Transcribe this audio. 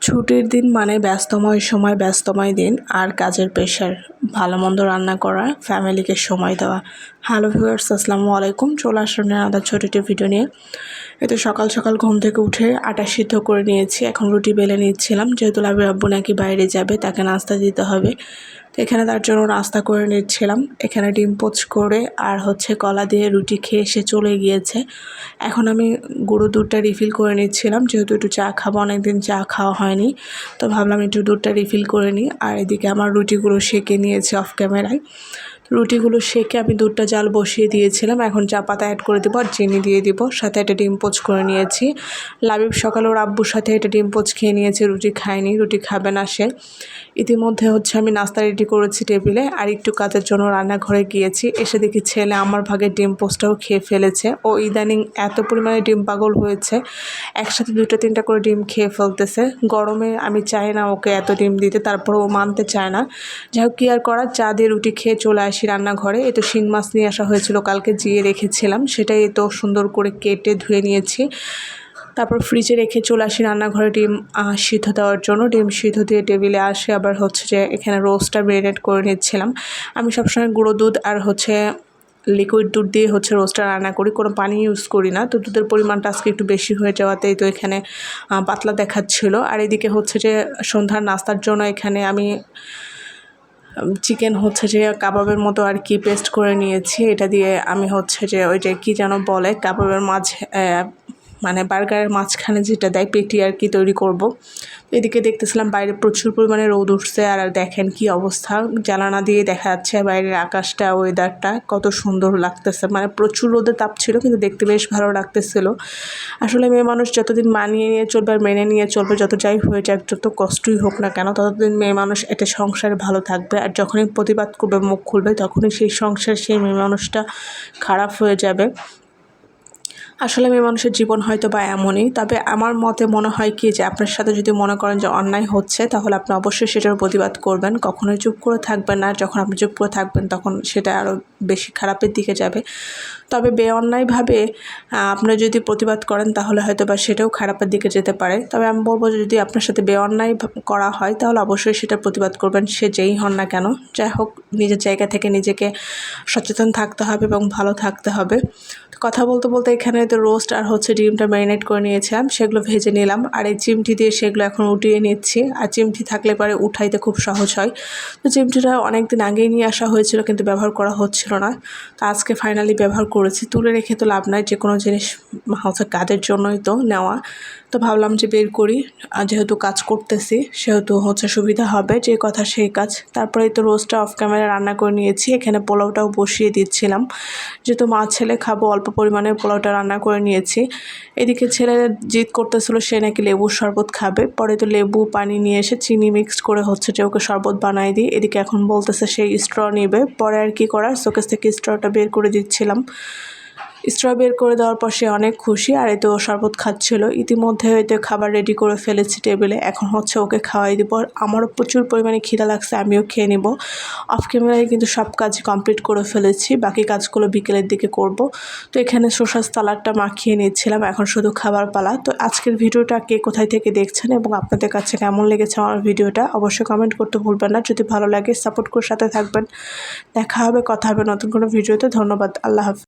ছুটির দিন মানে ব্যস্তময় সময়, ব্যস্তময় দিন আর কাজের প্রেশার, ভালো মন্দ রান্না করা, ফ্যামিলিকে সময় দেওয়া। হ্যালো ভিউয়ার্স, আসসালামু আলাইকুম। চলে আসলাম আলাদা ছোট একটি ভিডিও নিয়ে। এতে সকাল সকাল ঘুম থেকে উঠে আটা সিদ্ধ করে নিয়েছি। এখন রুটি বেলে নিচ্ছিলাম, যেহেতু লাভের আব্বু নাকি বাইরে যাবে, তাকে নাস্তা দিতে হবে। তো এখানে তার জন্য নাস্তা করে নিচ্ছিলাম। এখানে ডিম পোচ করে আর কলা দিয়ে রুটি খেয়ে সে চলে গিয়েছে। এখন আমি গুঁড়ো দুধটা রিফিল করে নিচ্ছিলাম, যেহেতু একটু চা খাবো, অনেকদিন চা খাওয়া হয়নি। তো ভাবলাম একটু দুধটা রিফিল করে নিই। আর এদিকে আমার রুটিগুলো সেঁকে নিয়েছি অফ ক্যামেরায়। রুটিগুলো সেঁকে আমি দুধটা জাল বসিয়ে দিয়েছিলাম। এখন চা পাতা অ্যাড করে দেবো আর চিনি দিয়ে দিব। সাথে একটা ডিম পোচ করে নিয়েছি। লাবিব সকালে ওর আব্বুর সাথে একটা ডিম পোচ খেয়ে নিয়েছে, রুটি খায়নি, রুটি খাবে না সে। ইতিমধ্যে আমি নাস্তা রেডি করেছি টেবিলে, আর একটু কাজের জন্য রান্নাঘরে গিয়েছি। এসে দেখি ছেলে আমার ভাগের ডিম পোচটাও খেয়ে ফেলেছে। ও ইদানিং এত পরিমাণে ডিম পাগল হয়েছে, একসাথে 2-3টা করে ডিম খেয়ে ফেলতেছে। গরমে আমি চাই না ওকে এত ডিম দিতে, তারপর ও মানতে চায় না। যাই হোক, কি আর করার, চা দিয়ে রুটি খেয়ে চলে আসি রান্নাঘরে। এই তো শিং মাছ নিয়ে আসা হয়েছিল, কালকে জিয়ে রেখেছিলাম, সেটাই তো সুন্দর করে কেটে ধুয়ে নিয়েছি। তারপর ফ্রিজে রেখে চলে আসি রান্নাঘরে ডিম সিদ্ধ দেওয়ার জন্য। ডিম সিদ্ধ দিয়ে টেবিলে আসে, আবার এখানে রোস্টটা মেরিনেট করে নিচ্ছিলাম। আমি সবসময় গুঁড়ো দুধ আর লিকুইড দুধ দিয়ে রোস্টটা রান্না করি, কোনো পানি ইউজ করি না। তো দুধের পরিমাণটা আজকে একটু বেশি হয়ে যাওয়াতেই তো এখানে পাতলা দেখাচ্ছিল। আর এদিকে সন্ধ্যার নাস্তার জন্য এখানে আমি চিকেন কাবাবের মতো আর কি পেস্ট করে নিয়েছি। এটা দিয়ে আমি ওই যে কী যেন বলে, কাবাবের মাঝ মানে বার্গারের মাঝখানে যেটা দেয়, পেটি আর কি তৈরি করব। এদিকে দেখতেছিলাম বাইরে প্রচুর পরিমাণে রোদ উঠছে, আর দেখেন কি অবস্থা, জানালা দিয়ে দেখা যাচ্ছে বাইরের আকাশটা, ওয়েদারটা কত সুন্দর লাগতেছে। মানে প্রচুর রোদের তাপ ছিল, কিন্তু দেখতে বেশ ভালো লাগতেছিল। আসলে মেয়ে মানুষ যতদিন মানিয়ে নিয়ে চলবে আর মেনে নিয়ে চলবে, যত যাই হয়ে যাক, যত কষ্টই হোক না কেন, ততদিন মেয়ে মানুষ এটা সংসারে ভালো থাকবে। আর যখনই প্রতিবাদ করবে, মুখ খুলবে, তখনই সেই সংসার, সেই মেয়ে মানুষটা খারাপ হয়ে যাবে। আসলে মেয়ে মানুষের জীবন হয়তো বা এমনই। তবে আমার মতে মনে হয় কি, যে আপনার সাথে যদি মনে করেন যে অন্যায় হচ্ছে, তাহলে আপনি অবশ্যই সেটার প্রতিবাদ করবেন, কখনোই চুপ করে থাকবেন না। যখন আপনি চুপ করে থাকবেন, তখন সেটা আরও বেশি খারাপের দিকে যাবে। তবে বেঅন্যায়ভাবে আপনি যদি প্রতিবাদ করেন, তাহলে হয়তো বা সেটাও খারাপের দিকে যেতে পারে। তবে আমি বলবো, যদি আপনার সাথে বেঅন্যায় করা হয়, তাহলে অবশ্যই সেটা প্রতিবাদ করবেন, সে যেই হন না কেন। যাই হোক, নিজের জায়গা থেকে নিজেকে সচেতন থাকতে হবে এবং ভালো থাকতে হবে। কথা বলতে বলতে এখানে তো রোস্ট আর ডিমটা ম্যারিনেট করে নিয়েছিলাম, সেগুলো ভেজে নিলাম। আর এই চিমটি দিয়ে সেগুলো এখন উঠিয়ে নিচ্ছি। আর চিমটি থাকলে পরে উঠাইতে খুব সহজ হয়। তো চিমটিটা অনেক দিন আগেই নিয়ে আসা হয়েছিল, কিন্তু ব্যবহার করা হচ্ছিল না। তো আজকে ফাইনালি ব্যবহার করেছি। তুলে রেখে তো লাভ নাই, যে কোনো জিনিস কাজের জন্যই তো নেওয়া। তো ভাবলাম যে বের করি, যেহেতু কাজ করতেছি, সেহেতু সুবিধা হবে, যে কথা সেই কাজ। তারপরে তো রোস্টটা অফ ক্যামেরা রান্না করে নিয়েছি। এখানে পোলাওটাও বসিয়ে দিচ্ছিলাম, যেহেতু মা ছেলে খাবো, অল্প পরিমাণে পোলাওটা রান্না করে নিয়েছি। এদিকে ছেলে জিদ করতেছিল, সে নাকি লেবুর শরবত খাবে। পরে তো লেবু পানি নিয়ে এসে চিনি মিক্সড করে যে ওকে শরবত বানাই দিই। এদিকে এখন বলতেছে সেই স্ট্র নিবে। পরে আর কি করার, শোকেস থেকে স্ট্রটা বের করে দিচ্ছিলাম। স্ট্র বের করে দেওয়ার পর সে অনেক খুশি, আর এতে ও শরবত খাচ্ছিল। ইতিমধ্যে হয়তো খাবার রেডি করে ফেলেছি টেবিলে, এখন ওকে খাওয়াই দিব। আমারও প্রচুর পরিমাণে খিদা লাগছে, আমিও খেয়ে নিব। অফ ক্যামেরায় কিন্তু সব কাজ কমপ্লিট করে ফেলেছি, বাকি কাজগুলো বিকেলের দিকে করব। তো এখানে শসার সালাডটা মাখিয়ে নিচ্ছিলাম, এখন শুধু খাবার পালা। তো আজকের ভিডিওটা কে কোথায় থেকে দেখছেন এবং আপনাদের কাছে কেমন লেগেছে আমার ভিডিওটা, অবশ্যই কমেন্ট করতে ভুলবেন না। যদি ভালো লাগে সাপোর্ট করে সাথে থাকবেন। দেখা হবে, কথা হবে নতুন কোনো ভিডিওতে। ধন্যবাদ, আল্লাহ হাফেজ।